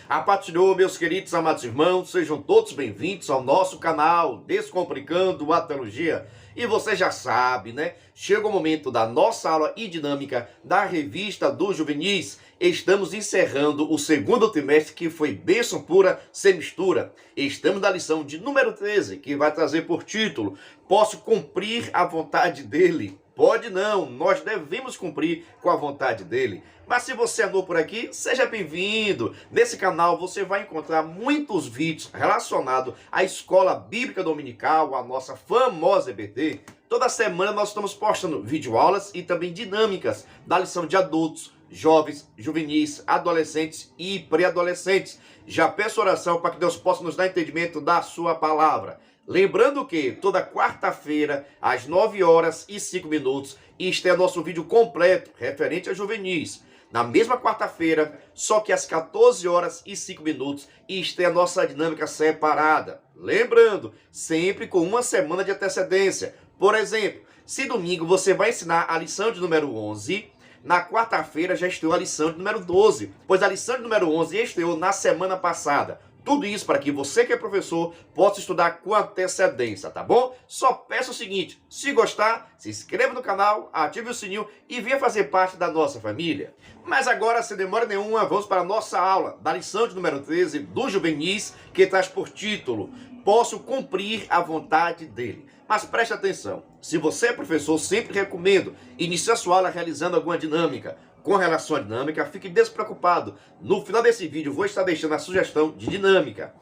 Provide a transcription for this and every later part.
A paz do Senhor, meus queridos amados irmãos, sejam todos bem-vindos ao nosso canal Descomplicando a Teologia. E você já sabe, né? Chega o momento da nossa aula e dinâmica da revista dos juvenis. Estamos encerrando o segundo trimestre, que foi bênção pura sem mistura. Estamos na lição de número 13, que vai trazer por título: Posso cumprir a vontade dele? Pode não, nós devemos cumprir com a vontade dele. Mas se você é novo por aqui, seja bem-vindo. Nesse canal você vai encontrar muitos vídeos relacionados à Escola Bíblica Dominical, a nossa famosa EBD. Toda semana nós estamos postando videoaulas e também dinâmicas da lição de adultos, jovens, juvenis, adolescentes e pré-adolescentes. Já peço oração para que Deus possa nos dar entendimento da sua palavra. Lembrando que toda quarta-feira, às 9h05, este é nosso vídeo completo referente a juvenis. Na mesma quarta-feira, só que às 14h05, isto é a nossa dinâmica separada. Lembrando, sempre com uma semana de antecedência. Por exemplo, se domingo você vai ensinar a lição de número 11, na quarta-feira já estreou a lição de número 12, pois a lição de número 11 estreou na semana passada. Tudo isso para que você que é professor possa estudar com antecedência, tá bom? Só peço o seguinte: se gostar, se inscreva no canal, ative o sininho e venha fazer parte da nossa família. Mas agora, sem demora nenhuma, vamos para a nossa aula da lição de número 13 dos juvenis, que traz por título: Posso cumprir a vontade dele. Mas preste atenção, se você é professor, sempre recomendo iniciar sua aula realizando alguma dinâmica. Com relação à dinâmica, fique despreocupado. No final desse vídeo, vou estar deixando a sugestão de dinâmica.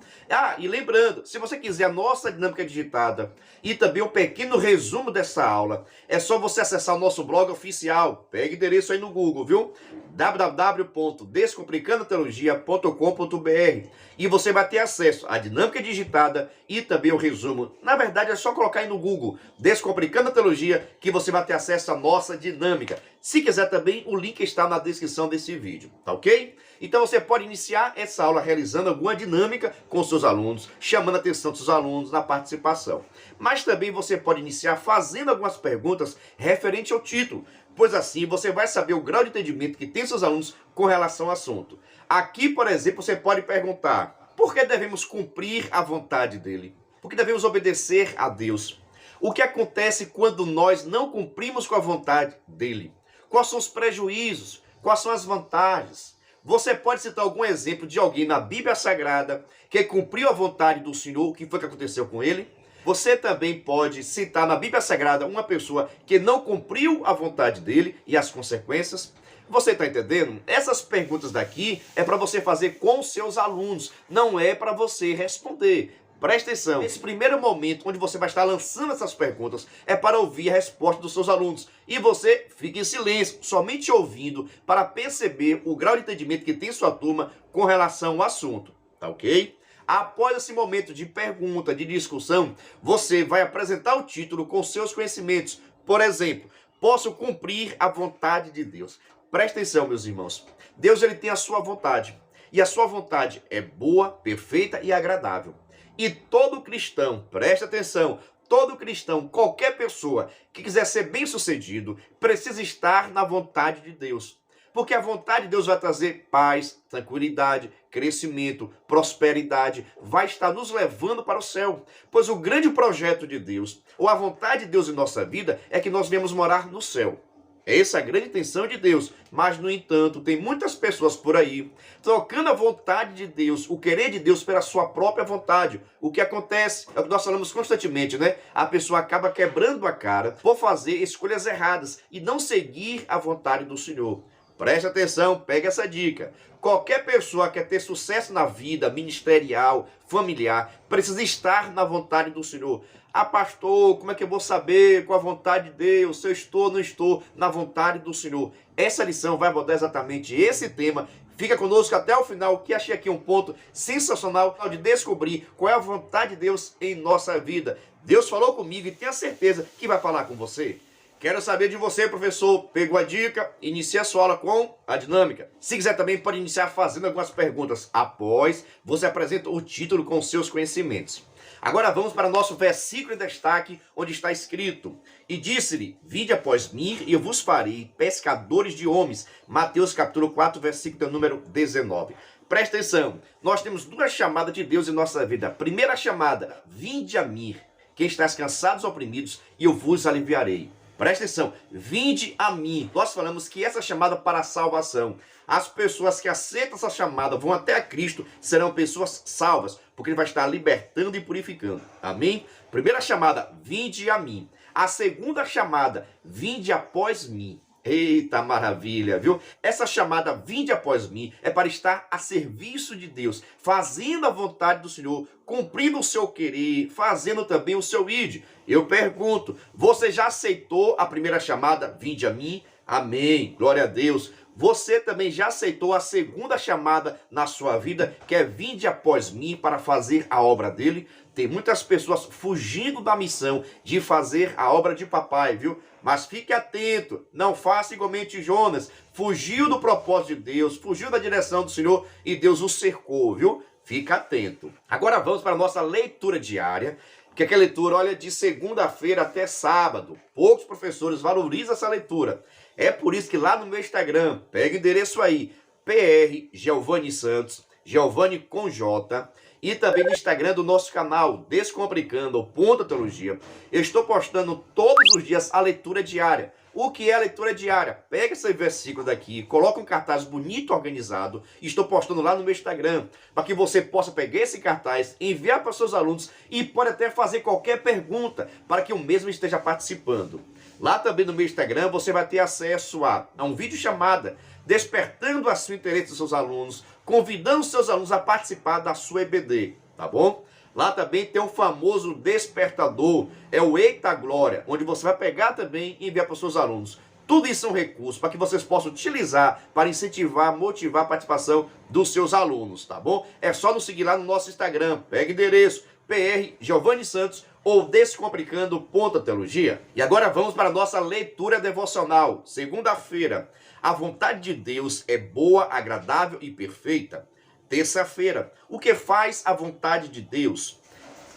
E lembrando, se você quiser a nossa dinâmica digitada e também um pequeno resumo dessa aula, é só você acessar o nosso blog oficial. Pegue o endereço aí no Google, viu? www.descomplicandoteologia.com.br. E você vai ter acesso à dinâmica digitada e também o resumo. Na verdade, é só colocar aí no Google Descomplicando a Teologia que você vai ter acesso à nossa dinâmica. Se quiser também, o link está na descrição desse vídeo, tá ok? Então você pode iniciar essa aula realizando alguma dinâmica com seus alunos, chamando a atenção dos seus alunos na participação. Mas também você pode iniciar fazendo algumas perguntas referente ao título, pois assim você vai saber o grau de entendimento que tem seus alunos com relação ao assunto. Aqui, por exemplo, você pode perguntar: por que devemos cumprir a vontade dele? Por que devemos obedecer a Deus? O que acontece quando nós não cumprimos com a vontade dele? Quais são os prejuízos? Quais são as vantagens? Você pode citar algum exemplo de alguém na Bíblia Sagrada que cumpriu a vontade do Senhor, o que foi que aconteceu com ele? Você também pode citar na Bíblia Sagrada uma pessoa que não cumpriu a vontade dele e as consequências? Você está entendendo? Essas perguntas daqui é para você fazer com os seus alunos, não é para você responder. Preste atenção, esse primeiro momento onde você vai estar lançando essas perguntas é para ouvir a resposta dos seus alunos. E você fica em silêncio, somente ouvindo, para perceber o grau de entendimento que tem sua turma com relação ao assunto, tá ok? Após esse momento de pergunta, de discussão, você vai apresentar o título com seus conhecimentos. Por exemplo, posso cumprir a vontade de Deus. Preste atenção, meus irmãos. Deus, ele tem a sua vontade. E a sua vontade é boa, perfeita e agradável. E todo cristão, preste atenção, todo cristão, qualquer pessoa que quiser ser bem-sucedido, precisa estar na vontade de Deus. Porque a vontade de Deus vai trazer paz, tranquilidade, crescimento, prosperidade, vai estar nos levando para o céu. Pois o grande projeto de Deus, ou a vontade de Deus em nossa vida, é que nós venhamos morar no céu. Essa é a grande intenção de Deus, mas, no entanto, tem muitas pessoas por aí trocando a vontade de Deus, o querer de Deus pela sua própria vontade. O que acontece é o que nós falamos constantemente, né? A pessoa acaba quebrando a cara por fazer escolhas erradas e não seguir a vontade do Senhor. Preste atenção, pega essa dica. Qualquer pessoa que quer ter sucesso na vida ministerial, familiar, precisa estar na vontade do Senhor. Pastor, como é que eu vou saber qual a vontade de Deus, se eu estou ou não estou na vontade do Senhor? Essa lição vai abordar exatamente esse tema. Fica conosco até o final, que achei aqui um ponto sensacional de descobrir qual é a vontade de Deus em nossa vida. Deus falou comigo e tenha certeza que vai falar com você. Quero saber de você, professor. Pegou a dica? Inicie a sua aula com a dinâmica. Se quiser também pode iniciar fazendo algumas perguntas. Após, você apresenta o título com seus conhecimentos. Agora vamos para o nosso versículo em destaque, onde está escrito: E disse-lhe, vinde após mim, e eu vos farei pescadores de homens. Mateus capítulo 4, versículo número 19. Presta atenção, nós temos duas chamadas de Deus em nossa vida. Primeira chamada, vinde a mim, quem está cansados e oprimidos, e eu vos aliviarei. Presta atenção, vinde a mim. Nós falamos que essa chamada para a salvação. As pessoas que aceitam essa chamada vão até a Cristo, serão pessoas salvas, porque Ele vai estar libertando e purificando. Amém? Primeira chamada, vinde a mim. A segunda chamada, vinde após mim. Eita maravilha, viu? Essa chamada, vinde após mim, é para estar a serviço de Deus, fazendo a vontade do Senhor, cumprindo o seu querer, fazendo também o seu ide. Eu pergunto, você já aceitou a primeira chamada, vinde a mim? Amém, glória a Deus. Você também já aceitou a segunda chamada na sua vida, que é vinde após mim para fazer a obra dele? Tem muitas pessoas fugindo da missão de fazer a obra de papai, viu? Mas fique atento, não faça igualmente Jonas, fugiu do propósito de Deus, fugiu da direção do Senhor e Deus o cercou, viu? Fica atento. Agora vamos para a nossa leitura diária, que é aquela leitura, olha, de segunda-feira até sábado. Poucos professores valorizam essa leitura. É por isso que lá no meu Instagram, pega o endereço aí, PR Giovanni Santos, Giovanni com J, e também no Instagram do nosso canal, Descomplicando o Ponto Teologia. Eu estou postando todos os dias a leitura diária. O que é a leitura diária? Pega esse versículo daqui, coloca um cartaz bonito, organizado, e estou postando lá no meu Instagram, para que você possa pegar esse cartaz, enviar para seus alunos e pode até fazer qualquer pergunta, para que o mesmo esteja participando. Lá também no meu Instagram você vai ter acesso a um vídeo chamada despertando o seu interesse dos seus alunos, convidando seus alunos a participar da sua EBD, tá bom? Lá também tem um famoso despertador, é o Eita Glória, onde você vai pegar também e enviar para os seus alunos. Tudo isso são recursos para que vocês possam utilizar para incentivar, motivar a participação dos seus alunos, tá bom? É só nos seguir lá no nosso Instagram, pega o endereço, PR Giovanni Santos, ou Descomplicando Ponto Teologia. E agora vamos para a nossa leitura devocional. Segunda-feira, a vontade de Deus é boa, agradável e perfeita. Terça-feira, o que faz a vontade de Deus?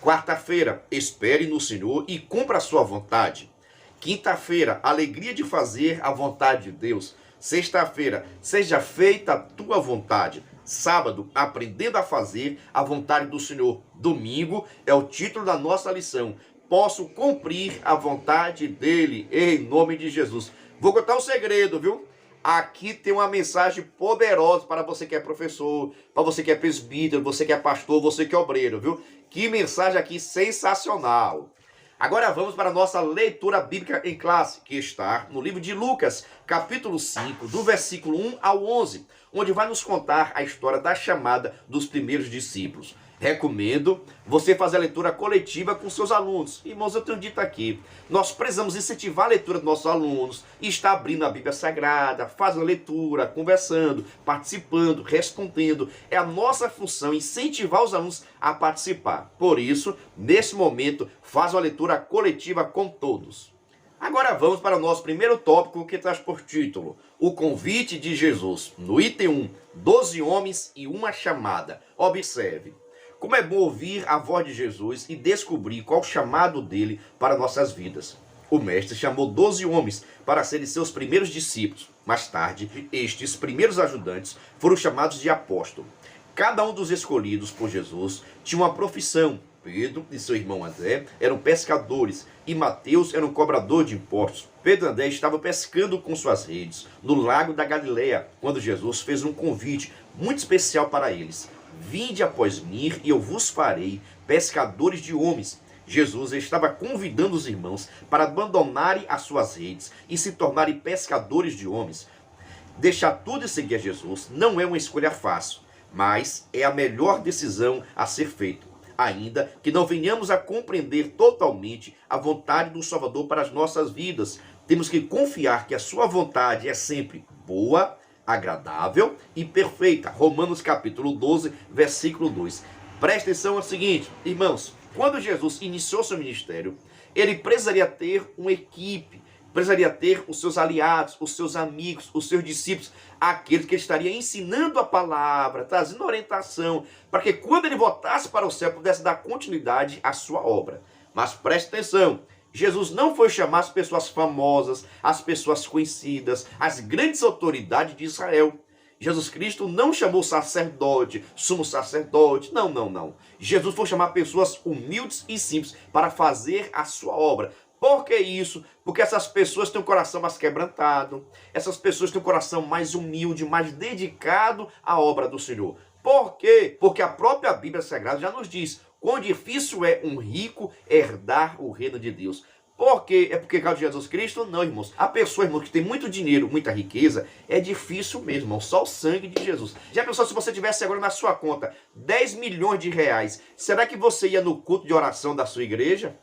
Quarta-feira, espere no Senhor e cumpra a sua vontade. Quinta-feira, alegria de fazer a vontade de Deus. Sexta-feira, seja feita a tua vontade. Sábado, aprendendo a fazer a vontade do Senhor. Domingo é o título da nossa lição. Posso cumprir a vontade dele, em nome de Jesus. Vou contar um segredo, viu? Aqui tem uma mensagem poderosa para você que é professor, para você que é presbítero, você que é pastor, você que é obreiro, viu? Que mensagem aqui sensacional. Agora vamos para a nossa leitura bíblica em classe, que está no livro de Lucas, capítulo 5, do versículo 1 ao 11, onde vai nos contar a história da chamada dos primeiros discípulos. Recomendo você fazer a leitura coletiva com seus alunos. Irmãos, eu tenho dito aqui, nós precisamos incentivar a leitura dos nossos alunos, e está abrindo a Bíblia Sagrada, fazendo a leitura, conversando, participando, respondendo. É a nossa função incentivar os alunos a participar. Por isso, nesse momento, faz uma leitura coletiva com todos. Agora vamos para o nosso primeiro tópico, que traz por título o convite de Jesus. No item 1, 12 homens e uma chamada. Observe. Como é bom ouvir a voz de Jesus e descobrir qual o chamado dele para nossas vidas. O mestre chamou 12 homens para serem seus primeiros discípulos. Mais tarde, estes primeiros ajudantes foram chamados de apóstolos. Cada um dos escolhidos por Jesus tinha uma profissão. Pedro e seu irmão André eram pescadores e Mateus era um cobrador de impostos. Pedro e André estavam pescando com suas redes no lago da Galileia, quando Jesus fez um convite muito especial para eles. Vinde após mim e eu vos farei pescadores de homens. Jesus estava convidando os irmãos para abandonarem as suas redes e se tornarem pescadores de homens. Deixar tudo e seguir a Jesus não é uma escolha fácil, mas é a melhor decisão a ser feita. Ainda que não venhamos a compreender totalmente a vontade do Salvador para as nossas vidas, temos que confiar que a sua vontade é sempre boa, agradável e perfeita. Romanos capítulo 12, versículo 2. Presta atenção ao seguinte, irmãos, quando Jesus iniciou seu ministério, ele precisaria ter uma equipe, precisaria ter os seus aliados, os seus amigos, os seus discípulos, aqueles que ele estaria ensinando a palavra, trazendo orientação, para que quando ele voltasse para o céu, pudesse dar continuidade à sua obra. Mas preste atenção, Jesus não foi chamar as pessoas famosas, as pessoas conhecidas, as grandes autoridades de Israel. Jesus Cristo não chamou sacerdote, sumo sacerdote, não, não, não. Jesus foi chamar pessoas humildes e simples para fazer a sua obra. Por que isso? Porque essas pessoas têm um coração mais quebrantado, essas pessoas têm um coração mais humilde, mais dedicado à obra do Senhor. Por quê? Porque a própria Bíblia Sagrada já nos diz quão difícil é um rico herdar o reino de Deus. Por quê? É porque causa de Jesus Cristo? Não, irmãos. A pessoa, irmãos, que tem muito dinheiro, muita riqueza, é difícil mesmo, irmão. Só o sangue de Jesus. Já pensou se você tivesse agora na sua conta 10 milhões de reais? Será que você ia no culto de oração da sua igreja?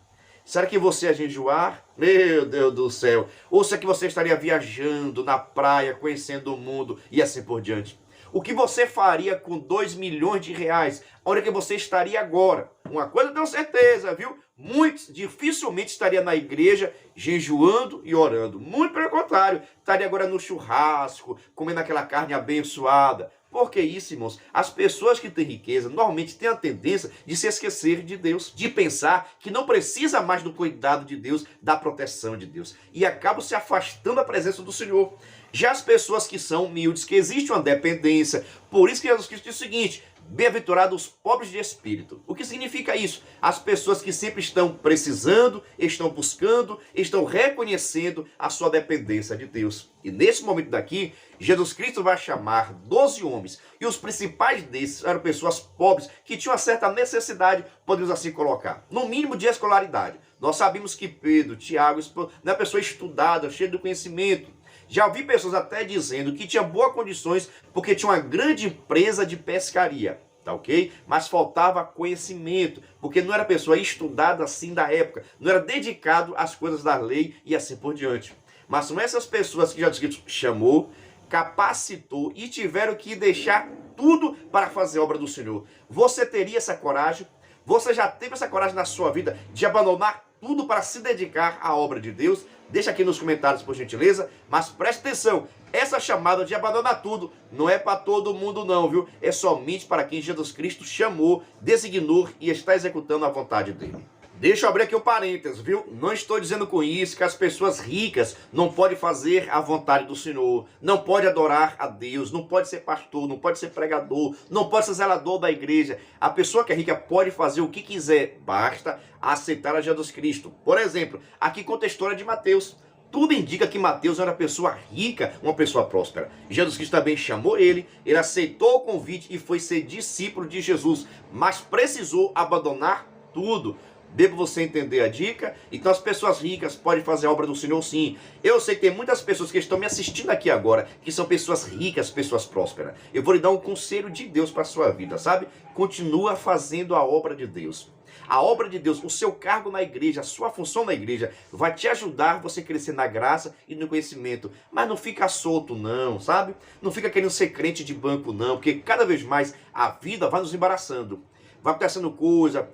Será que você ia jejuar? Meu Deus do céu. Ou será que você estaria viajando na praia, conhecendo o mundo e assim por diante? O que você faria com 2 milhões de reais? Onde é que você estaria agora? Uma coisa eu tenho certeza, viu? Muitos dificilmente estaria na igreja jejuando e orando. Muito pelo contrário, estaria agora no churrasco, comendo aquela carne abençoada. Por que isso, irmãos? As pessoas que têm riqueza normalmente têm a tendência de se esquecer de Deus, de pensar que não precisa mais do cuidado de Deus, da proteção de Deus, e acabam se afastando da presença do Senhor. Já as pessoas que são humildes, que existe uma dependência, por isso que Jesus Cristo diz o seguinte: bem-aventurados os pobres de espírito. O que significa isso? As pessoas que sempre estão precisando, estão buscando, estão reconhecendo a sua dependência de Deus. E nesse momento daqui, Jesus Cristo vai chamar 12 homens. E os principais desses eram pessoas pobres, que tinham uma certa necessidade, podemos assim colocar, no mínimo de escolaridade. Nós sabemos que Pedro, Tiago, não é uma pessoa estudada, cheia de conhecimento. Já ouvi pessoas até dizendo que tinha boas condições porque tinha uma grande empresa de pescaria, tá ok? Mas faltava conhecimento, porque não era pessoa estudada assim da época, não era dedicado às coisas da lei e assim por diante. Mas são essas pessoas que Jesus Cristo chamou, capacitou e tiveram que deixar tudo para fazer a obra do Senhor. Você teria essa coragem? Você já teve essa coragem na sua vida de abandonar tudo para se dedicar à obra de Deus? Deixa aqui nos comentários, por gentileza. Mas preste atenção, essa chamada de abandonar tudo não é para todo mundo não, viu? É somente para quem Jesus Cristo chamou, designou e está executando a vontade dele. Deixa eu abrir aqui um parênteses, viu? Não estou dizendo com isso que as pessoas ricas não podem fazer a vontade do Senhor, não podem adorar a Deus, não pode ser pastor, não pode ser pregador, não pode ser zelador da igreja. A pessoa que é rica pode fazer o que quiser, basta aceitar a Jesus Cristo. Por exemplo, aqui conta a história de Mateus. Tudo indica que Mateus era uma pessoa rica, uma pessoa próspera. Jesus Cristo também chamou ele aceitou o convite e foi ser discípulo de Jesus, mas precisou abandonar tudo. Dê para você entender a dica? Então as pessoas ricas podem fazer a obra do Senhor sim. Eu sei que tem muitas pessoas que estão me assistindo aqui agora, que são pessoas ricas, pessoas prósperas. Eu vou lhe dar um conselho de Deus para a sua vida, sabe? Continua fazendo a obra de Deus. A obra de Deus, o seu cargo na igreja, a sua função na igreja, vai te ajudar você a crescer na graça e no conhecimento. Mas não fica solto não, sabe? Não fica querendo ser crente de banco não, porque cada vez mais a vida vai nos embaraçando. Vai acontecendo coisa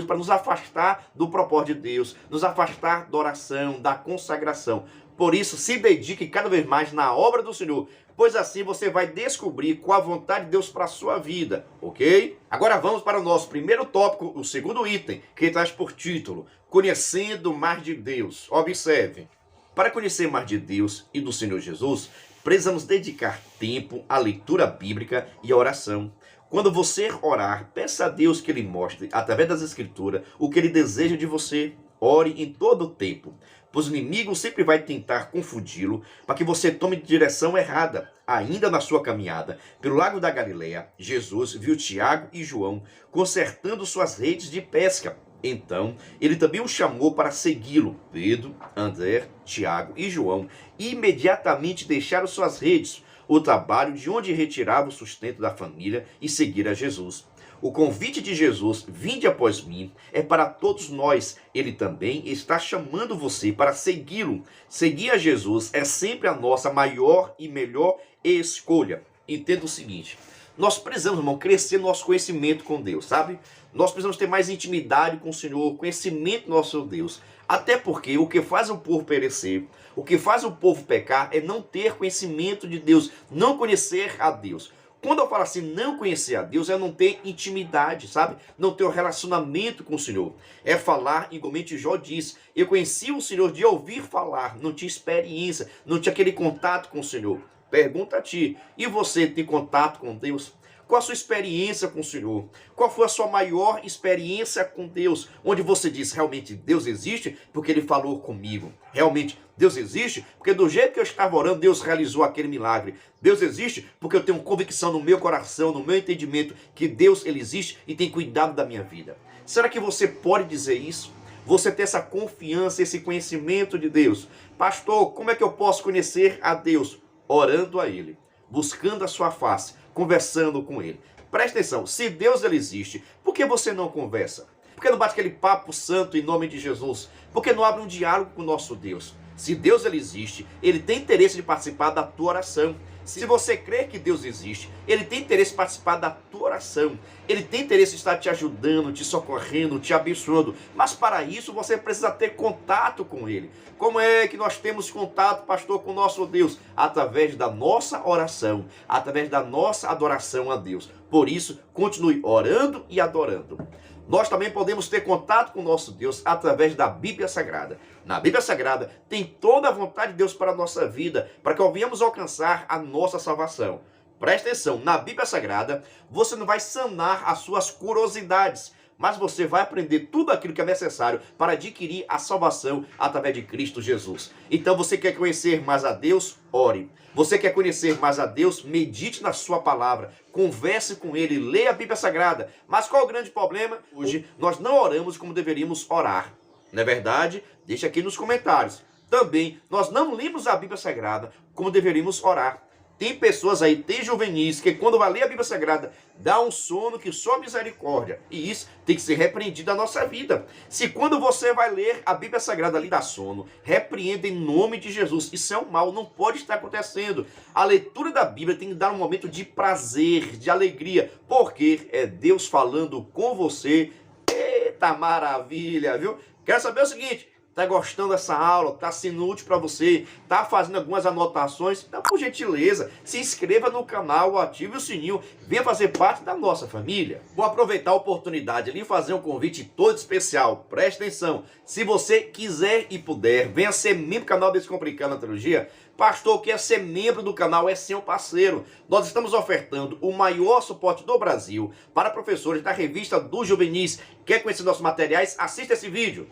para nos afastar do propósito de Deus, nos afastar da oração, da consagração. Por isso, se dedique cada vez mais na obra do Senhor, pois assim você vai descobrir qual a vontade de Deus para a sua vida, ok? Agora vamos para o nosso primeiro tópico, o segundo item, que traz por título, Conhecendo mais de Deus. Observe, para conhecer mais de Deus e do Senhor Jesus, precisamos dedicar tempo à leitura bíblica e à oração. Quando você orar, peça a Deus que Ele mostre, através das Escrituras, o que Ele deseja de você. Ore em todo o tempo, pois o inimigo sempre vai tentar confundi-lo para que você tome direção errada. Ainda na sua caminhada pelo lago da Galileia, Jesus viu Tiago e João consertando suas redes de pesca. Então, ele também o chamou para segui-lo. Pedro, André, Tiago e João imediatamente deixaram suas redes, o trabalho de onde retirava o sustento da família, e seguir a Jesus. O convite de Jesus, vinde após mim, é para todos nós. Ele também está chamando você para segui-lo. Seguir a Jesus é sempre a nossa maior e melhor escolha. Entenda o seguinte, nós precisamos, irmão, crescer nosso conhecimento com Deus, sabe? Nós precisamos ter mais intimidade com o Senhor, conhecimento do nosso Deus. Até porque o que faz o povo perecer, o que faz o povo pecar é não ter conhecimento de Deus, não conhecer a Deus. Quando eu falo assim, não conhecer a Deus, é não ter intimidade, sabe? Não ter um relacionamento com o Senhor. É falar, igualmente Jó diz, eu conheci o Senhor de ouvir falar, não tinha experiência, não tinha aquele contato com o Senhor. Pergunta a ti, e você tem contato com Deus? Qual a sua experiência com o Senhor? Qual foi a sua maior experiência com Deus? Onde você diz, realmente Deus existe porque Ele falou comigo. Realmente Deus existe porque do jeito que eu estava orando, Deus realizou aquele milagre. Deus existe porque eu tenho convicção no meu coração, no meu entendimento, que Deus Ele existe e tem cuidado da minha vida. Será que você pode dizer isso? Você ter essa confiança, esse conhecimento de Deus? Pastor, como é que eu posso conhecer a Deus? Orando a Ele, buscando a sua face, conversando com Ele. Presta atenção, se Deus Ele existe, por que você não conversa? Por que não bate aquele papo santo em nome de Jesus? Por que não abre um diálogo com o nosso Deus? Se Deus Ele existe, Ele tem interesse de participar da tua oração. Se você crê que Deus existe, Ele tem interesse em participar da tua oração. Ele tem interesse em estar te ajudando, te socorrendo, te abençoando. Mas para isso você precisa ter contato com Ele. Como é que nós temos contato, pastor, com o nosso Deus? Através da nossa oração, através da nossa adoração a Deus. Por isso, continue orando e adorando. Nós também podemos ter contato com o nosso Deus através da Bíblia Sagrada. Na Bíblia Sagrada tem toda a vontade de Deus para a nossa vida, para que venhamos alcançar a nossa salvação. Presta atenção, na Bíblia Sagrada você não vai sanar as suas curiosidades, mas você vai aprender tudo aquilo que é necessário para adquirir a salvação através de Cristo Jesus. Então você quer conhecer mais a Deus? Ore. Você quer conhecer mais a Deus? Medite na sua palavra, converse com Ele, leia a Bíblia Sagrada. Mas qual é o grande problema? Hoje nós não oramos como deveríamos orar. Não é verdade? Deixa aqui nos comentários. Também nós não lemos a Bíblia Sagrada como deveríamos orar. Tem pessoas aí, tem juvenis, que quando vai ler a Bíblia Sagrada, dá um sono que só misericórdia. E isso tem que ser repreendido na nossa vida. Se quando você vai ler a Bíblia Sagrada ali dá sono, repreenda em nome de Jesus. Isso é um mal, não pode estar acontecendo. A leitura da Bíblia tem que dar um momento de prazer, de alegria, porque é Deus falando com você. Eita maravilha, viu? Quero saber o seguinte... Está gostando dessa aula? Está sendo útil para você? Está fazendo algumas anotações? Então, por gentileza, se inscreva no canal, ative o sininho, venha fazer parte da nossa família. Vou aproveitar a oportunidade ali e fazer um convite todo especial. Preste atenção. Se você quiser e puder, venha ser membro do canal Descomplicando a Teologia. Pastor, quer ser membro do canal é seu parceiro. Nós estamos ofertando o maior suporte do Brasil para professores da revista dos Juvenis. Quer conhecer nossos materiais? Assista esse vídeo.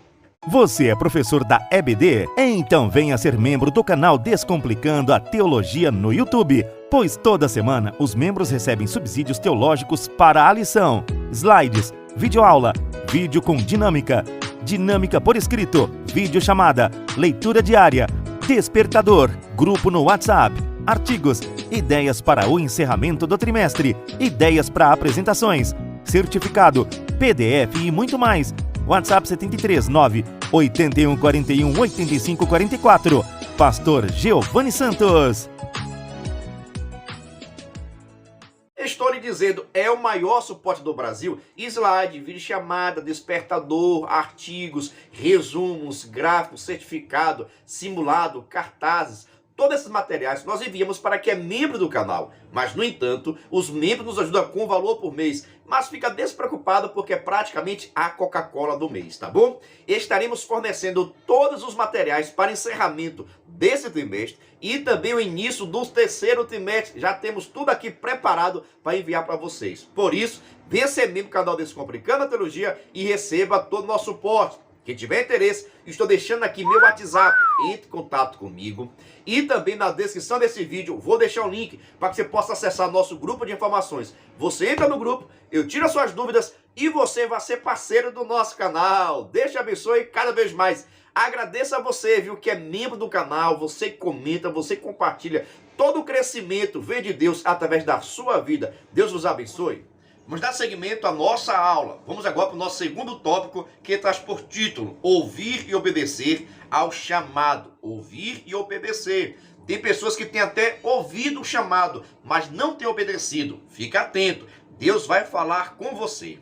Você é professor da EBD? Então venha ser membro do canal Descomplicando a Teologia no YouTube, pois toda semana os membros recebem subsídios teológicos para a lição, slides, videoaula, vídeo com dinâmica, dinâmica por escrito, videochamada, leitura diária, despertador, grupo no WhatsApp, artigos, ideias para o encerramento do trimestre, ideias para apresentações, certificado, PDF e muito mais. WhatsApp 73 9 81 41 85 44. Pastor Giovanni Santos. Estou lhe dizendo, é o maior suporte do Brasil. Slide, videochamada, despertador, artigos, resumos, gráficos, certificado, simulado, cartazes. Todos esses materiais nós enviamos para quem é membro do canal. Mas, no entanto, os membros nos ajudam com valor por mês. Mas fica despreocupado porque é praticamente a Coca-Cola do mês, tá bom? Estaremos fornecendo todos os materiais para encerramento desse trimestre e também o início do terceiro trimestre. Já temos tudo aqui preparado para enviar para vocês. Por isso, venha ser membro do canal Descomplicando a Teologia e receba todo o nosso suporte. Quem tiver interesse, estou deixando aqui meu WhatsApp, entre em contato comigo. E também na descrição desse vídeo, vou deixar o link para que você possa acessar nosso grupo de informações. Você entra no grupo, eu tiro as suas dúvidas e você vai ser parceiro do nosso canal. Deus te abençoe cada vez mais. Agradeço a você, viu, que é membro do canal, você comenta, você compartilha. Todo o crescimento vem de Deus através da sua vida. Deus vos abençoe. Vamos dar seguimento à nossa aula. Vamos agora para o nosso segundo tópico, que traz por título Ouvir e obedecer ao chamado. Ouvir e obedecer. Tem pessoas que têm até ouvido o chamado, mas não têm obedecido. Fica atento, Deus vai falar com você.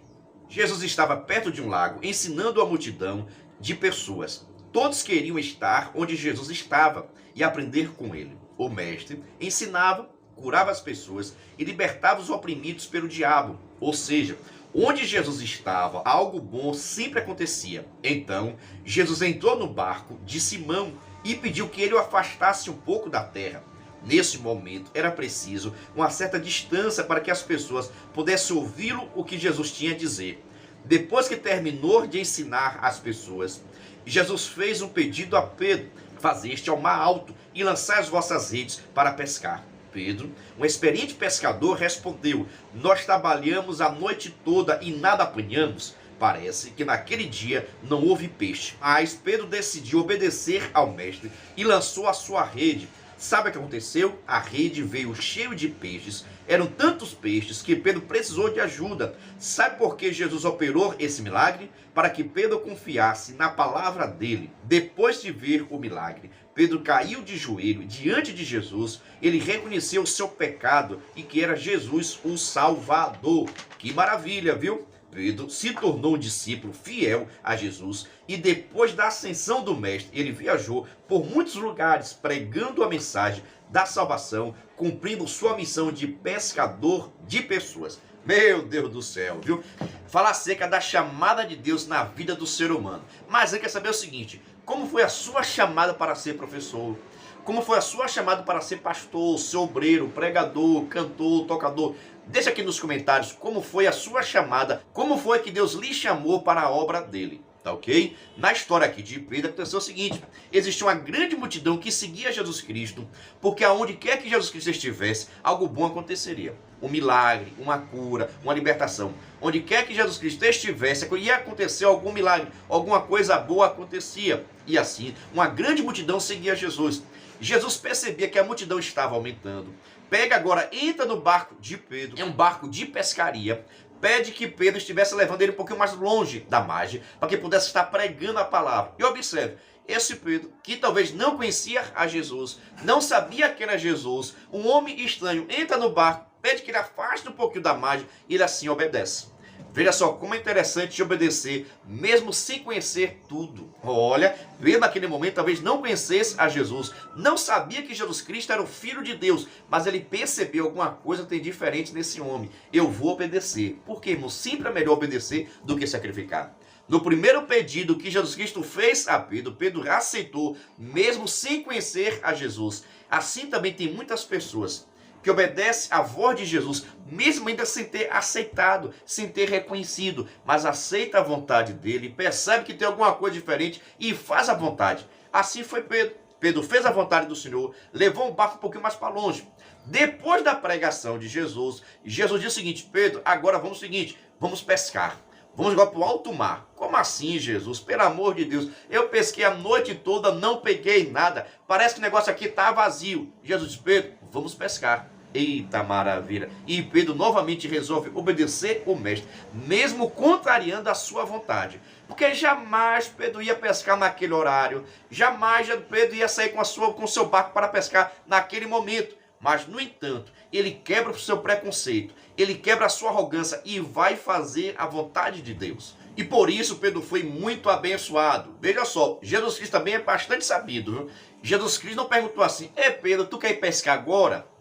Jesus estava perto de um lago, ensinando a multidão de pessoas. Todos queriam estar onde Jesus estava e aprender com ele. O mestre ensinava, curava as pessoas e libertava os oprimidos pelo diabo. Ou seja, onde Jesus estava, algo bom sempre acontecia. Então, Jesus entrou no barco de Simão e pediu que ele o afastasse um pouco da terra. Nesse momento, era preciso uma certa distância para que as pessoas pudessem ouvi-lo o que Jesus tinha a dizer. Depois que terminou de ensinar as pessoas, Jesus fez um pedido a Pedro: fazeste ao mar alto e lançai as vossas redes para pescar. Pedro, um experiente pescador, respondeu: nós trabalhamos a noite toda e nada apanhamos. Parece que naquele dia não houve peixe. Mas Pedro decidiu obedecer ao mestre e lançou a sua rede. Sabe o que aconteceu? A rede veio cheia de peixes. Eram tantos peixes que Pedro precisou de ajuda. Sabe por que Jesus operou esse milagre? Para que Pedro confiasse na palavra dele. Depois de ver o milagre, Pedro caiu de joelho diante de Jesus. Ele reconheceu o seu pecado e que era Jesus o Salvador. Que maravilha, viu? Pedro se tornou um discípulo fiel a Jesus e depois da ascensão do mestre, ele viajou por muitos lugares pregando a mensagem da salvação, cumprindo sua missão de pescador de pessoas. Meu Deus do céu, viu? Falar acerca da chamada de Deus na vida do ser humano. Mas eu quero saber o seguinte: como foi a sua chamada para ser professor? Como foi a sua chamada para ser pastor, ser obreiro, pregador, cantor, tocador? Deixa aqui nos comentários como foi a sua chamada, como foi que Deus lhe chamou para a obra dele, tá ok? Na história aqui de Pedro aconteceu o seguinte: existia uma grande multidão que seguia Jesus Cristo, porque aonde quer que Jesus Cristo estivesse, algo bom aconteceria. Um milagre, uma cura, uma libertação. Onde quer que Jesus Cristo estivesse, ia acontecer algum milagre, alguma coisa boa acontecia. E assim, uma grande multidão seguia Jesus. Jesus percebia que a multidão estava aumentando. Pega agora, entra no barco de Pedro, é um barco de pescaria, pede que Pedro estivesse levando ele um pouquinho mais longe da margem, para que pudesse estar pregando a palavra. E observe, esse Pedro, que talvez não conhecia a Jesus, não sabia que era Jesus, um homem estranho, entra no barco, pede que ele afaste um pouquinho da margem, e ele assim obedece. Veja só como é interessante obedecer, mesmo sem conhecer tudo. Olha, Pedro naquele momento talvez não conhecesse a Jesus, não sabia que Jesus Cristo era o Filho de Deus, mas ele percebeu alguma coisa tem diferente nesse homem. Eu vou obedecer. Porque, irmão, sempre é melhor obedecer do que sacrificar. No primeiro pedido que Jesus Cristo fez a Pedro, Pedro aceitou, mesmo sem conhecer a Jesus. Assim também tem muitas pessoas que obedece à voz de Jesus, mesmo ainda sem ter aceitado, sem ter reconhecido, mas aceita a vontade dele, percebe que tem alguma coisa diferente e faz a vontade. Assim foi Pedro. Pedro fez a vontade do Senhor, levou um barco um pouquinho mais para longe. Depois da pregação de Jesus, Jesus disse o seguinte: Pedro, agora vamos o seguinte, vamos pescar. Vamos agora para o alto mar. Como assim, Jesus? Pelo amor de Deus, eu pesquei a noite toda, não peguei nada. Parece que o negócio aqui está vazio. Jesus disse: Pedro, vamos pescar. Eita maravilha! E Pedro novamente resolve obedecer o mestre, mesmo contrariando a sua vontade. Porque jamais Pedro ia pescar naquele horário, jamais Pedro ia sair com o seu barco para pescar naquele momento. Mas, no entanto, ele quebra o seu preconceito, ele quebra a sua arrogância e vai fazer a vontade de Deus. E por isso Pedro foi muito abençoado. Veja só, Jesus Cristo também é bastante sabido, viu? Jesus Cristo não perguntou assim: Pedro, tu quer ir pescar agora?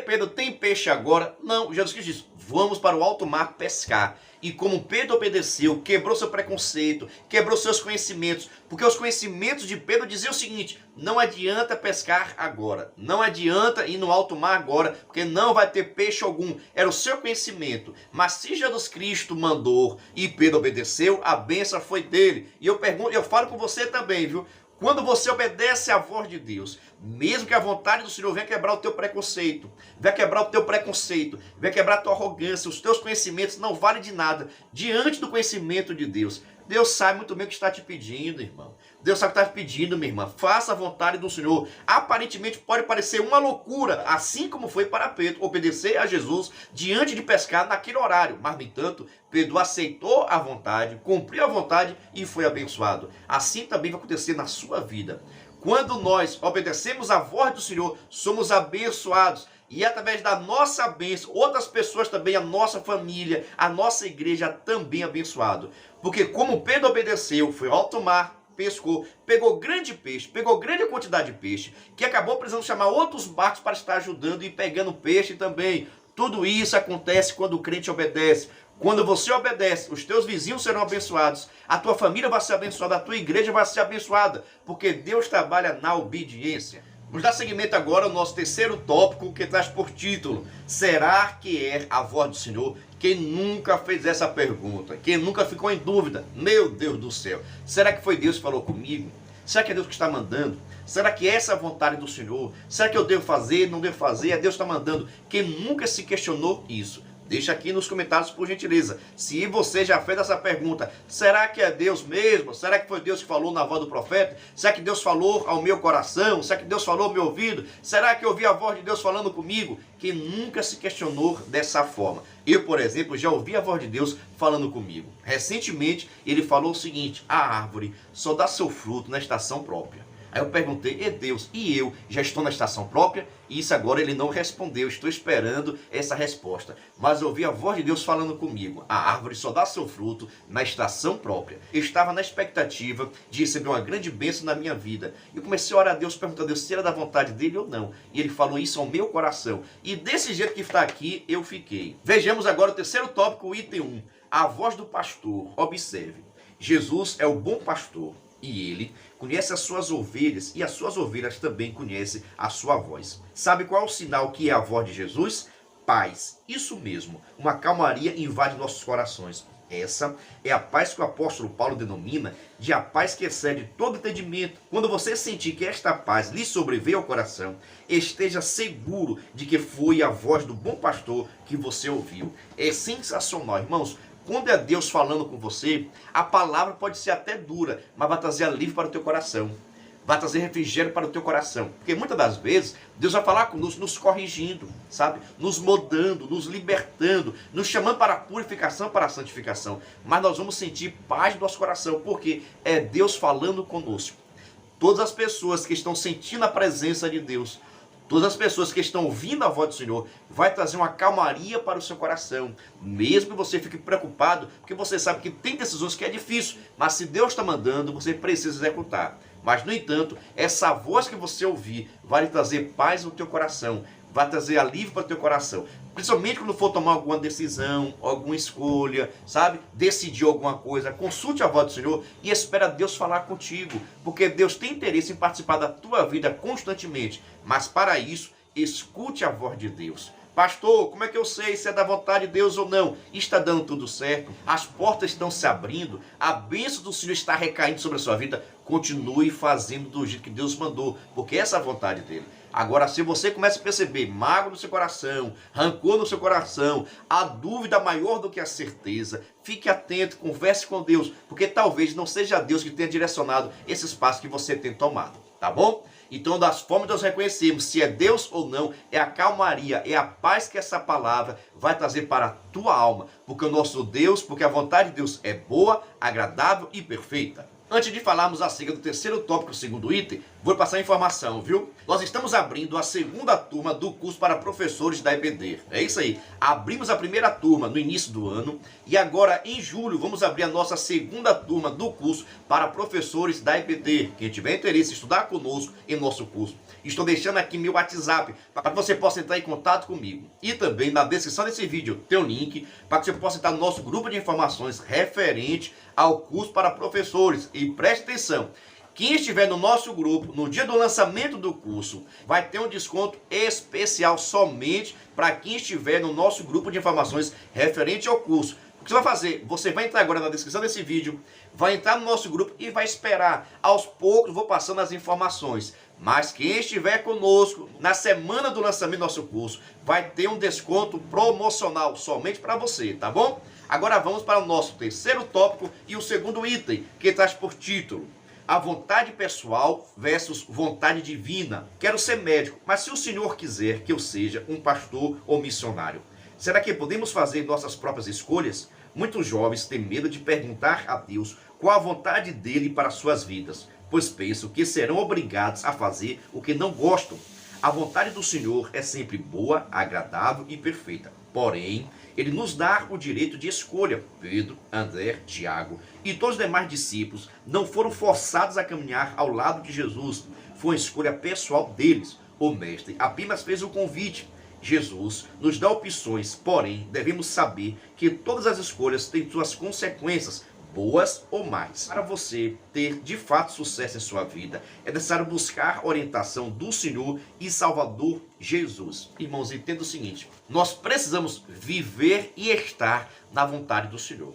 Pedro, tem peixe agora? Não, Jesus Cristo disse: vamos para o alto mar pescar. E como Pedro obedeceu, quebrou seu preconceito, quebrou seus conhecimentos, porque os conhecimentos de Pedro diziam o seguinte: não adianta pescar agora, não adianta ir no alto mar agora, porque não vai ter peixe algum. Era o seu conhecimento. Mas se Jesus Cristo mandou e Pedro obedeceu, a bênção foi dele. E eu pergunto, eu falo com você também, viu? Quando você obedece à voz de Deus, mesmo que a vontade do Senhor venha quebrar o teu preconceito, venha quebrar a tua arrogância, os teus conhecimentos não valem de nada diante do conhecimento de Deus. Deus sabe muito bem o que está te pedindo, irmão. Deus sabe o que está te pedindo, minha irmã. Faça a vontade do Senhor. Aparentemente pode parecer uma loucura, assim como foi para Pedro obedecer a Jesus diante de pescar naquele horário. Mas, no entanto, Pedro aceitou a vontade, cumpriu a vontade e foi abençoado. Assim também vai acontecer na sua vida. Quando nós obedecemos a voz do Senhor, somos abençoados. E através da nossa bênção, outras pessoas também, a nossa família, a nossa igreja também abençoado. Porque como Pedro obedeceu, foi ao alto mar, pescou, pegou grande peixe, pegou grande quantidade de peixe, que acabou precisando chamar outros barcos para estar ajudando e pegando peixe também. Tudo isso acontece quando o crente obedece. Quando você obedece, os teus vizinhos serão abençoados, a tua família vai ser abençoada, a tua igreja vai ser abençoada, porque Deus trabalha na obediência. Vamos dar seguimento agora ao nosso terceiro tópico, que traz por título: será que é a voz do Senhor? Quem nunca fez essa pergunta? Quem nunca ficou em dúvida? Meu Deus do céu, será que foi Deus que falou comigo? Será que é Deus que está mandando? Será que essa é a vontade do Senhor? Será que eu devo fazer, não devo fazer? É Deus que está mandando. Quem nunca se questionou isso? Deixa aqui nos comentários, por gentileza, se você já fez essa pergunta: será que é Deus mesmo? Será que foi Deus que falou na voz do profeta? Será que Deus falou ao meu coração? Será que Deus falou ao meu ouvido? Será que eu ouvi a voz de Deus falando comigo? Quem nunca se questionou dessa forma? Eu, por exemplo, já ouvi a voz de Deus falando comigo. Recentemente, ele falou o seguinte: a árvore só dá seu fruto na estação própria. Aí eu perguntei: e Deus, e eu já estou na estação própria? E isso agora ele não respondeu, estou esperando essa resposta. Mas eu ouvi a voz de Deus falando comigo: a árvore só dá seu fruto na estação própria. Eu estava na expectativa de receber uma grande bênção na minha vida. E eu comecei a orar a Deus, perguntando a Deus se era da vontade dele ou não. E ele falou isso ao meu coração. E desse jeito que está aqui, eu fiquei. Vejamos agora o terceiro tópico, o item 1. A voz do pastor. Observe. Jesus é o bom pastor. E ele conhece as suas ovelhas, e as suas ovelhas também conhecem a sua voz. Sabe qual é o sinal que é a voz de Jesus? Paz. Isso mesmo, uma calmaria invade nossos corações. Essa é a paz que o apóstolo Paulo denomina de a paz que excede todo entendimento. Quando você sentir que esta paz lhe sobreveio ao coração, esteja seguro de que foi a voz do bom pastor que você ouviu. É sensacional, irmãos. Quando é Deus falando com você, a palavra pode ser até dura, mas vai trazer alívio para o teu coração. Vai trazer refrigério para o teu coração. Porque muitas das vezes, Deus vai falar conosco, nos corrigindo, sabe? Nos moldando, nos libertando, nos chamando para a purificação, para a santificação. Mas nós vamos sentir paz no nosso coração, porque é Deus falando conosco. Todas as pessoas que estão sentindo a presença de Deus, todas as pessoas que estão ouvindo a voz do Senhor, vai trazer uma calmaria para o seu coração. Mesmo que você fique preocupado, porque você sabe que tem decisões que é difícil, mas se Deus está mandando, você precisa executar. Mas, no entanto, essa voz que você ouvir vai lhe trazer paz no teu coração, vai trazer alívio para o teu coração. Principalmente quando for tomar alguma decisão, alguma escolha, sabe? Decidir alguma coisa, consulte a voz do Senhor e espera Deus falar contigo. Porque Deus tem interesse em participar da tua vida constantemente. Mas para isso, escute a voz de Deus. Pastor, como é que eu sei se é da vontade de Deus ou não? Está dando tudo certo? As portas estão se abrindo? A bênção do Senhor está recaindo sobre a sua vida? Continue fazendo do jeito que Deus mandou, porque essa é a vontade dele. Agora, se você começa a perceber mágoa no seu coração, rancor no seu coração, a dúvida maior do que a certeza, fique atento, converse com Deus, porque talvez não seja Deus que tenha direcionado esses passos que você tem tomado, tá bom? Então, das formas de nós reconhecermos se é Deus ou não, é a calmaria, é a paz que essa palavra vai trazer para a tua alma, porque o nosso Deus, porque a vontade de Deus é boa, agradável e perfeita. Antes de falarmos acerca do terceiro tópico, o segundo item, vou passar a informação, viu? Nós estamos abrindo a segunda turma do curso para professores da EBD. É isso aí. Abrimos a primeira turma no início do ano e agora, em julho, vamos abrir a nossa segunda turma do curso para professores da EBD. Quem tiver interesse em estudar conosco em nosso curso, estou deixando aqui meu WhatsApp para que você possa entrar em contato comigo. E também na descrição desse vídeo tem um link para que você possa entrar no nosso grupo de informações referente ao curso para professores. E preste atenção, quem estiver no nosso grupo no dia do lançamento do curso vai ter um desconto especial somente para quem estiver no nosso grupo de informações referente ao curso. O que você vai fazer? Você vai entrar agora na descrição desse vídeo, vai entrar no nosso grupo e vai esperar. Aos poucos vou passando as informações. Mas quem estiver conosco na semana do lançamento do nosso curso vai ter um desconto promocional somente para você, tá bom? Agora vamos para o nosso terceiro tópico e o segundo item, que traz por título: a vontade pessoal versus vontade divina. Quero ser médico, mas se o Senhor quiser que eu seja um pastor ou missionário, será que podemos fazer nossas próprias escolhas? Muitos jovens têm medo de perguntar a Deus qual a vontade dele para suas vidas, pois pensam que serão obrigados a fazer o que não gostam. A vontade do Senhor é sempre boa, agradável e perfeita. Porém, ele nos dá o direito de escolha. Pedro, André, Tiago e todos os demais discípulos não foram forçados a caminhar ao lado de Jesus. Foi uma escolha pessoal deles. O mestre apenas fez o convite. Jesus nos dá opções, porém devemos saber que todas as escolhas têm suas consequências, boas ou mais. Para você ter de fato sucesso em sua vida, é necessário buscar orientação do Senhor e Salvador Jesus. Irmãos, entenda o seguinte: nós precisamos viver e estar na vontade do Senhor.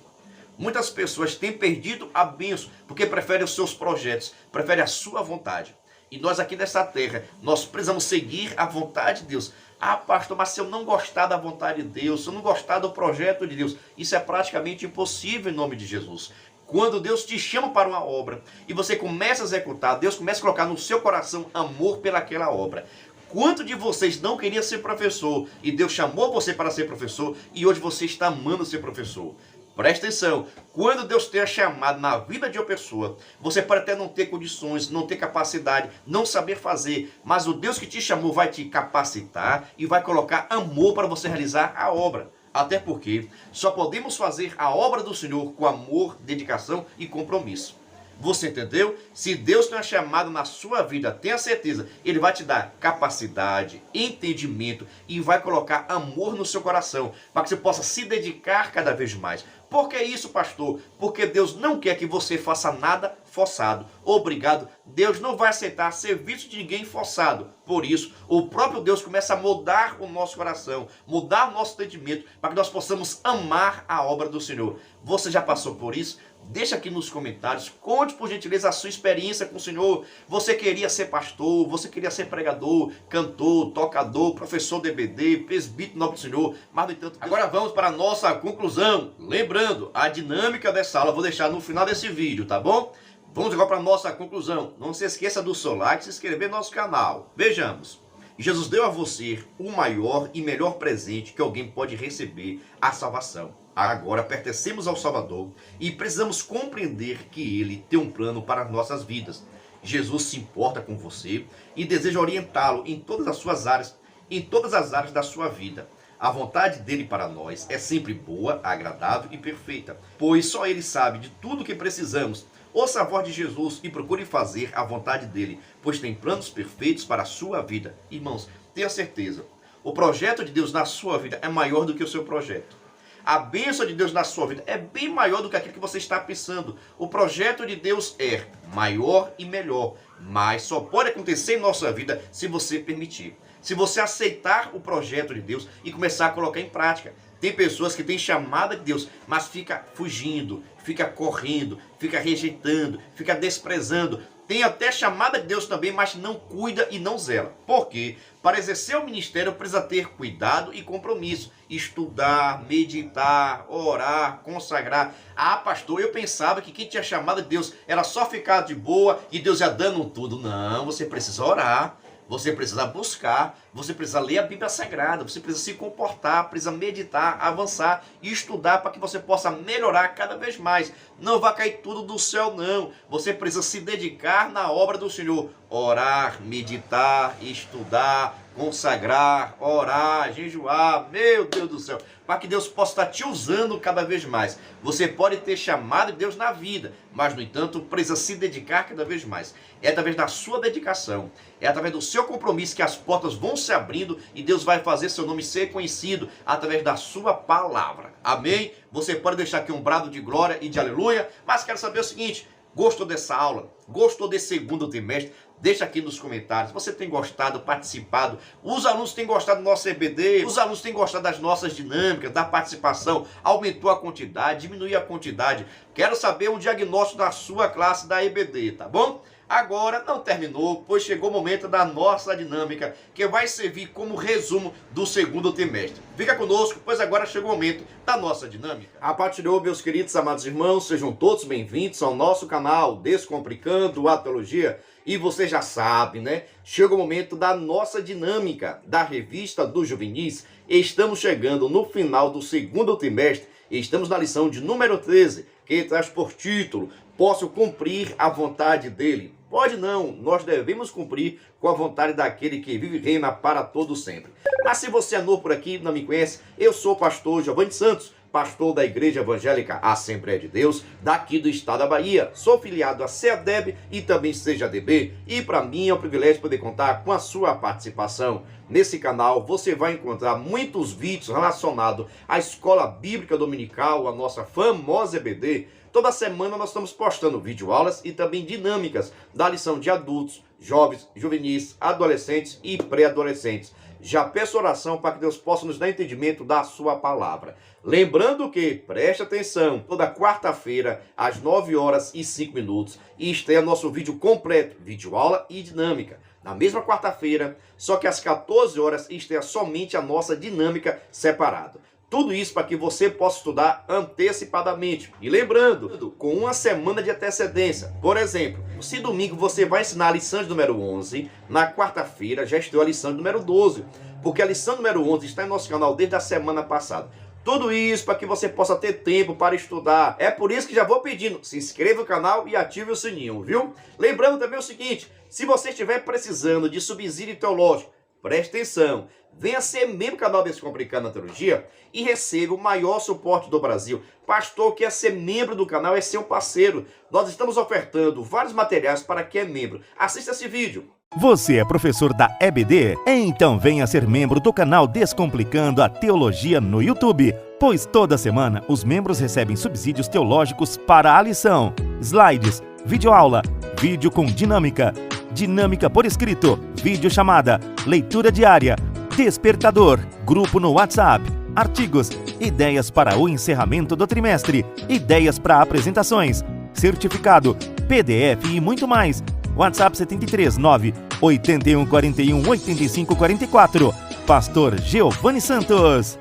Muitas pessoas têm perdido a bênção porque preferem os seus projetos, preferem a sua vontade. E nós aqui nessa terra, nós precisamos seguir a vontade de Deus. Ah, pastor, mas se eu não gostar da vontade de Deus, se eu não gostar do projeto de Deus, isso é praticamente impossível em nome de Jesus. Quando Deus te chama para uma obra e você começa a executar, Deus começa a colocar no seu coração amor pelaquela obra. Quanto de vocês não queriam ser professor e Deus chamou você para ser professor e hoje você está amando ser professor? Presta atenção, quando Deus tenha chamado na vida de uma pessoa, você pode até não ter condições, não ter capacidade, não saber fazer, mas o Deus que te chamou vai te capacitar e vai colocar amor para você realizar a obra. Até porque só podemos fazer a obra do Senhor com amor, dedicação e compromisso. Você entendeu? Se Deus tem uma chamada na sua vida, tenha certeza, Ele vai te dar capacidade, entendimento e vai colocar amor no seu coração, para que você possa se dedicar cada vez mais. Por que isso, pastor? Porque Deus não quer que você faça nada forçado. Obrigado. Deus não vai aceitar serviço de ninguém forçado. Por isso, o próprio Deus começa a mudar o nosso coração, mudar o nosso entendimento, para que nós possamos amar a obra do Senhor. Você já passou por isso? Deixa aqui nos comentários, conte por gentileza a sua experiência com o Senhor. Você queria ser pastor, você queria ser pregador, cantor, tocador, professor de EBD, presbítero nobre do Senhor, mas no entanto... Agora vamos para a nossa conclusão. Lembrando, a dinâmica dessa aula eu vou deixar no final desse vídeo, tá bom? Vamos agora para a nossa conclusão. Não se esqueça do seu like e se inscrever no nosso canal. Vejamos. Jesus deu a você o maior e melhor presente que alguém pode receber, a salvação. Agora pertencemos ao Salvador e precisamos compreender que Ele tem um plano para as nossas vidas. Jesus se importa com você e deseja orientá-lo em todas as suas áreas, em todas as áreas da sua vida. A vontade dele para nós é sempre boa, agradável e perfeita, pois só Ele sabe de tudo o que precisamos. Ouça a voz de Jesus e procure fazer a vontade dele, pois tem planos perfeitos para a sua vida. Irmãos, tenha certeza, o projeto de Deus na sua vida é maior do que o seu projeto. A bênção de Deus na sua vida é bem maior do que aquilo que você está pensando. O projeto de Deus é maior e melhor, mas só pode acontecer em nossa vida se você permitir. Se você aceitar o projeto de Deus e começar a colocar em prática. Tem pessoas que têm chamada de Deus, mas fica fugindo, fica correndo, fica rejeitando, fica desprezando. Tem até chamada de Deus também, mas não cuida e não zela. Por quê? Para exercer o ministério precisa ter cuidado e compromisso. Estudar, meditar, orar, consagrar. Ah, pastor, eu pensava que quem tinha chamada de Deus era só ficar de boa e Deus ia dando tudo. Não, você precisa orar. Você precisa buscar, você precisa ler a Bíblia Sagrada, você precisa se comportar, precisa meditar, avançar e estudar para que você possa melhorar cada vez mais. Não vai cair tudo do céu, não. Você precisa se dedicar na obra do Senhor. Orar, meditar, estudar, consagrar, orar, jejuar, meu Deus do céu, para que Deus possa estar te usando cada vez mais. Você pode ter chamado de Deus na vida, mas no entanto precisa se dedicar cada vez mais. É através da sua dedicação, é através do seu compromisso que as portas vão se abrindo e Deus vai fazer seu nome ser conhecido através da sua palavra. Amém? Você pode deixar aqui um brado de glória e de aleluia, mas quero saber o seguinte: gostou dessa aula? Gostou desse segundo trimestre? Deixa aqui nos comentários. Você tem gostado, participado? Os alunos têm gostado do nosso EBD? Os alunos têm gostado das nossas dinâmicas, da participação? Aumentou a quantidade? Diminuiu a quantidade? Quero saber um diagnóstico da sua classe da EBD, tá bom? Agora não terminou, pois chegou o momento da nossa dinâmica, que vai servir como resumo do segundo trimestre. Fica conosco, pois agora chegou o momento da nossa dinâmica. A paz do Senhor, meus queridos amados irmãos, sejam todos bem-vindos ao nosso canal Descomplicando a Teologia. E você já sabe, né? Chega o momento da nossa dinâmica da revista dos juvenis. Estamos chegando no final do segundo trimestre e estamos na lição de número 13, que traz por título: Posso cumprir a vontade dele? Pode não, nós devemos cumprir com a vontade daquele que vive e reina para todo sempre. Mas se você é novo por aqui, não me conhece, eu sou o pastor Giovanni Santos, pastor da Igreja Evangélica Assembleia de Deus, daqui do estado da Bahia. Sou filiado a CEADEB e também CEADB, e para mim é um privilégio poder contar com a sua participação. Nesse canal você vai encontrar muitos vídeos relacionados à Escola Bíblica Dominical, a nossa famosa EBD. Toda semana nós estamos postando videoaulas e também dinâmicas da lição de adultos, jovens, juvenis, adolescentes e pré-adolescentes. Já peço oração para que Deus possa nos dar entendimento da sua palavra. Lembrando que, preste atenção, toda quarta-feira, às 9h05, estreia nosso vídeo completo, videoaula e dinâmica. Na mesma quarta-feira, só que às 14 horas estreia somente a nossa dinâmica separada. Tudo isso para que você possa estudar antecipadamente. E lembrando, com uma semana de antecedência. Por exemplo, se domingo você vai ensinar a lição de número 11, na quarta-feira já estreou a lição de número 12. Porque a lição número 11 está em nosso canal desde a semana passada. Tudo isso para que você possa ter tempo para estudar. É por isso que já vou pedindo, se inscreva no canal e ative o sininho, viu? Lembrando também o seguinte, se você estiver precisando de subsídio teológico, preste atenção, venha ser membro do canal Descomplicando a Teologia e receba o maior suporte do Brasil. Pastor, quer ser membro do canal, é seu parceiro. Nós estamos ofertando vários materiais para quem é membro. Assista esse vídeo. Você é professor da EBD? Então venha ser membro do canal Descomplicando a Teologia no YouTube, pois toda semana os membros recebem subsídios teológicos para a lição, slides, videoaula, vídeo com dinâmica, dinâmica por escrito, videochamada, leitura diária, despertador, grupo no WhatsApp, artigos, ideias para o encerramento do trimestre, ideias para apresentações, certificado, PDF e muito mais. WhatsApp 73 9 81 41 85 44. Pastor Giovanni Santos.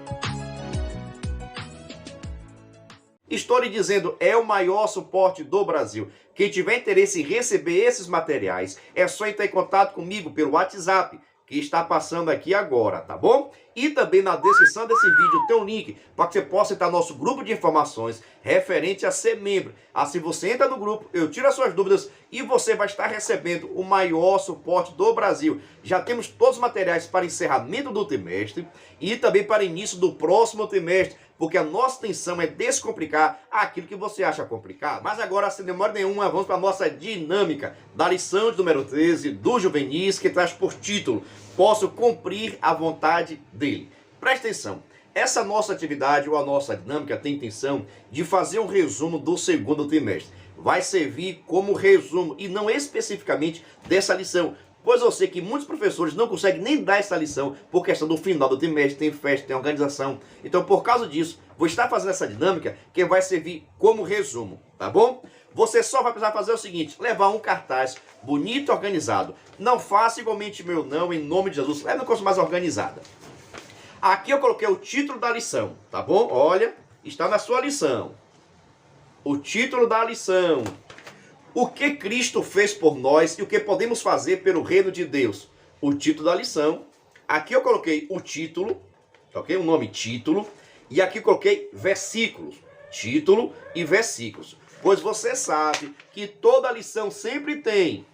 Estou lhe dizendo, é o maior suporte do Brasil. Quem tiver interesse em receber esses materiais, é só entrar em contato comigo pelo WhatsApp, que está passando aqui agora, tá bom? E também na descrição desse vídeo tem um link para que você possa entrar no nosso grupo de informações referente a ser membro. Assim você entra no grupo, eu tiro as suas dúvidas e você vai estar recebendo o maior suporte do Brasil. Já temos todos os materiais para encerramento do trimestre e também para início do próximo trimestre, porque a nossa intenção é descomplicar aquilo que você acha complicado. Mas agora, sem demora nenhuma, vamos para a nossa dinâmica da lição de número 13 do Juvenis, que traz por título Posso Cumprir a Vontade dele. Preste atenção, essa nossa atividade ou a nossa dinâmica tem a intenção de fazer um resumo do segundo trimestre. Vai servir como resumo e não especificamente dessa lição, pois eu sei que muitos professores não conseguem nem dar essa lição por questão do final do trimestre, tem festa, tem organização. Então, por causa disso, vou estar fazendo essa dinâmica que vai servir como resumo, tá bom? Você só vai precisar fazer o seguinte, levar um cartaz bonito e organizado. Não faça igualmente meu não, em nome de Jesus. Leve uma coisa mais organizada. Aqui eu coloquei o título da lição, tá bom? Olha, está na sua lição. O título da lição. O que Cristo fez por nós e o que podemos fazer pelo reino de Deus. O título da lição. Aqui eu coloquei o título, ok? O nome título. E aqui eu coloquei versículos. Título e versículos. Pois você sabe que toda lição sempre tem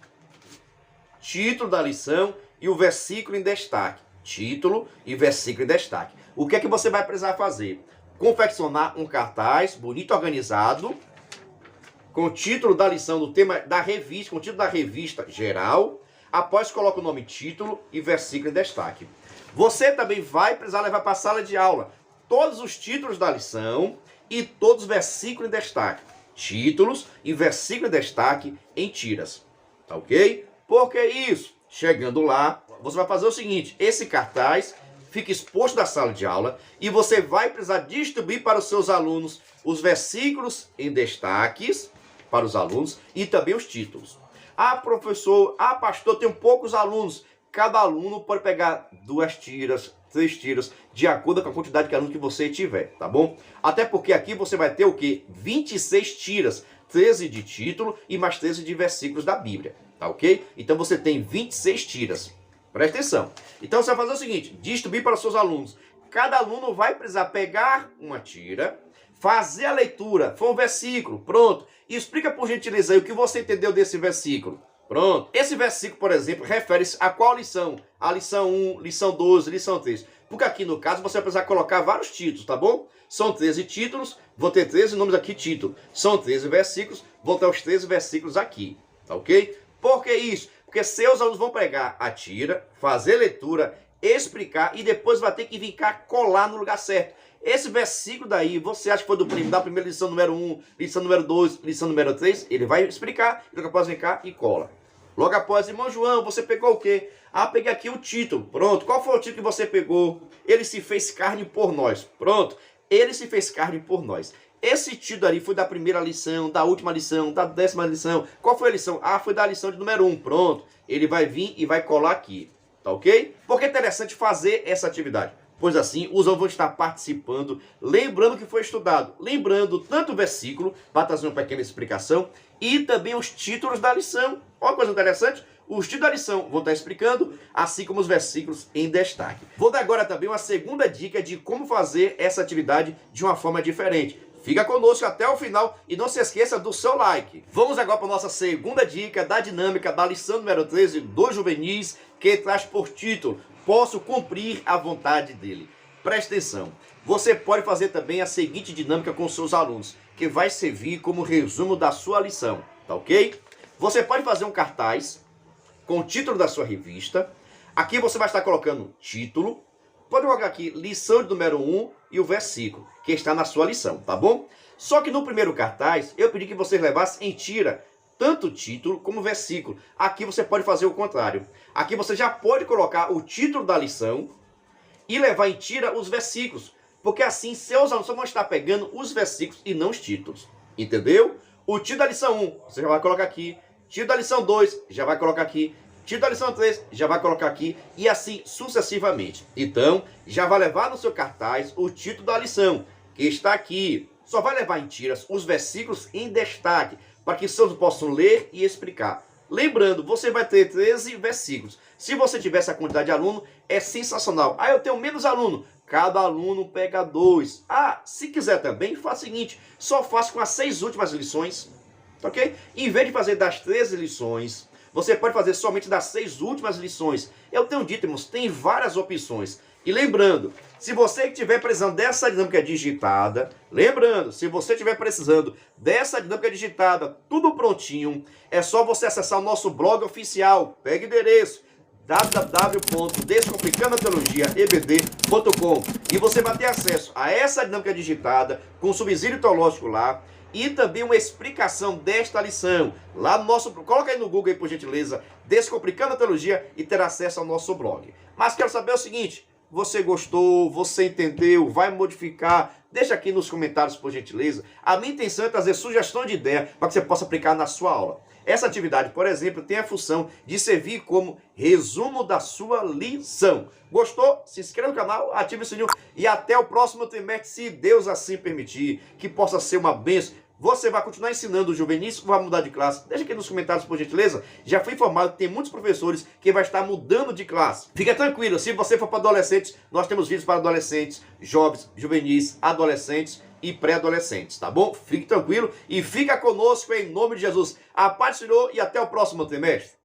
título da lição e o versículo em destaque. Título e versículo em destaque. O que é que você vai precisar fazer? Confeccionar um cartaz bonito, organizado, com o título da lição, do tema da revista, com o título da revista geral. Após, coloca o nome título e versículo em destaque. Você também vai precisar levar para a sala de aula todos os títulos da lição e todos os versículos em destaque. Títulos e versículo em destaque em tiras. Tá ok? Por que isso? Chegando lá, você vai fazer o seguinte. Esse cartaz fica exposto na sala de aula e você vai precisar distribuir para os seus alunos os versículos em destaques para os alunos e também os títulos. Ah, professor, pastor, tenho poucos alunos. Cada aluno pode pegar 2 tiras, 3 tiras, de acordo com a quantidade de aluno que você tiver, tá bom? Até porque aqui você vai ter o quê? 26 tiras, 13 de título e mais 13 de versículos da Bíblia, tá ok? Então você tem 26 tiras. Presta atenção. Então você vai fazer o seguinte, distribuir para os seus alunos. Cada aluno vai precisar pegar uma tira, fazer a leitura, foi um versículo, pronto. E explica por gentileza aí o que você entendeu desse versículo. Pronto. Esse versículo, por exemplo, refere-se a qual lição? A lição 1, lição 12, lição 3. Porque aqui, no caso, você vai precisar colocar vários títulos, tá bom? São 13 títulos, vou ter 13 nomes aqui, título. São 13 versículos, vou ter os 13 versículos aqui, tá ok? Por que isso? Porque seus alunos vão pegar a tira, fazer leitura, explicar e depois vai ter que vir cá colar no lugar certo. Esse versículo daí, você acha que foi da primeira lição número 1, lição número 2, lição número 3? Ele vai explicar, e logo após vem cá e cola. Logo após, irmão João, você pegou o quê? Ah, peguei aqui o título. Pronto. Qual foi o título que você pegou? Ele se fez carne por nós. Pronto. Ele se fez carne por nós. Esse título ali foi da primeira lição, da última lição, da 10ª lição. Qual foi a lição? Ah, foi da lição de número 1. Pronto. Ele vai vir e vai colar aqui. Tá ok? Por que é interessante fazer essa atividade? Pois assim, os alunos vão estar participando, lembrando o que foi estudado, lembrando tanto o versículo, para trazer uma pequena explicação, e também os títulos da lição. Olha que coisa interessante, os títulos da lição vão estar explicando, assim como os versículos em destaque. Vou dar agora também uma segunda dica de como fazer essa atividade de uma forma diferente. Fica conosco até o final e não se esqueça do seu like. Vamos agora para a nossa segunda dica da dinâmica da lição número 13 dos juvenis, que traz por título: Posso cumprir a vontade dele. Preste atenção. Você pode fazer também a seguinte dinâmica com seus alunos, que vai servir como resumo da sua lição, tá ok? Você pode fazer um cartaz com o título da sua revista. Aqui você vai estar colocando título. Pode colocar aqui lição de número 1 e o versículo, que está na sua lição, tá bom? Só que no primeiro cartaz, eu pedi que vocês levassem em tira tanto o título como o versículo. Aqui você pode fazer o contrário. Aqui você já pode colocar o título da lição e levar em tira os versículos. Porque assim seus alunos só vão estar pegando os versículos e não os títulos. Entendeu? O título da lição 1, você já vai colocar aqui. Título da lição 2, já vai colocar aqui. Título da lição 3, já vai colocar aqui. E assim sucessivamente. Então, já vai levar no seu cartaz o título da lição, que está aqui. Só vai levar em tiras os versículos em destaque, para que seus possam ler e explicar. Lembrando, você vai ter 13 versículos. Se você tiver essa quantidade de aluno, é sensacional. Ah, eu tenho menos aluno. Cada aluno pega 2. Ah, se quiser também, faz o seguinte. Só faça com as 6 últimas lições. Ok? Em vez de fazer das 13 lições, você pode fazer somente das 6 últimas lições. Eu tenho dito, irmãos, tem várias opções. E lembrando, se você estiver precisando dessa dinâmica digitada, tudo prontinho, é só você acessar o nosso blog oficial. Pega o endereço www.descomplicandoateologiaebd.com e você vai ter acesso a essa dinâmica digitada com subsídio teológico lá e também uma explicação desta lição lá no nosso... Coloca aí no Google aí, por gentileza, Descomplicando a Teologia, e terá acesso ao nosso blog. Mas quero saber o seguinte: você gostou? Você entendeu? Vai modificar? Deixa aqui nos comentários, por gentileza. A minha intenção é trazer sugestões de ideia para que você possa aplicar na sua aula. Essa atividade, por exemplo, tem a função de servir como resumo da sua lição. Gostou? Se inscreva no canal, ative o sininho e até o próximo trimestre, se Deus assim permitir, que possa ser uma bênção. Você vai continuar ensinando o juvenis ou vai mudar de classe? Deixa aqui nos comentários, por gentileza. Já fui informado que tem muitos professores que vai estar mudando de classe. Fica tranquilo, se você for para adolescentes, nós temos vídeos para adolescentes, jovens, juvenis, adolescentes e pré-adolescentes, tá bom? Fique tranquilo e fica conosco em nome de Jesus. A paz do Senhor e até o próximo trimestre.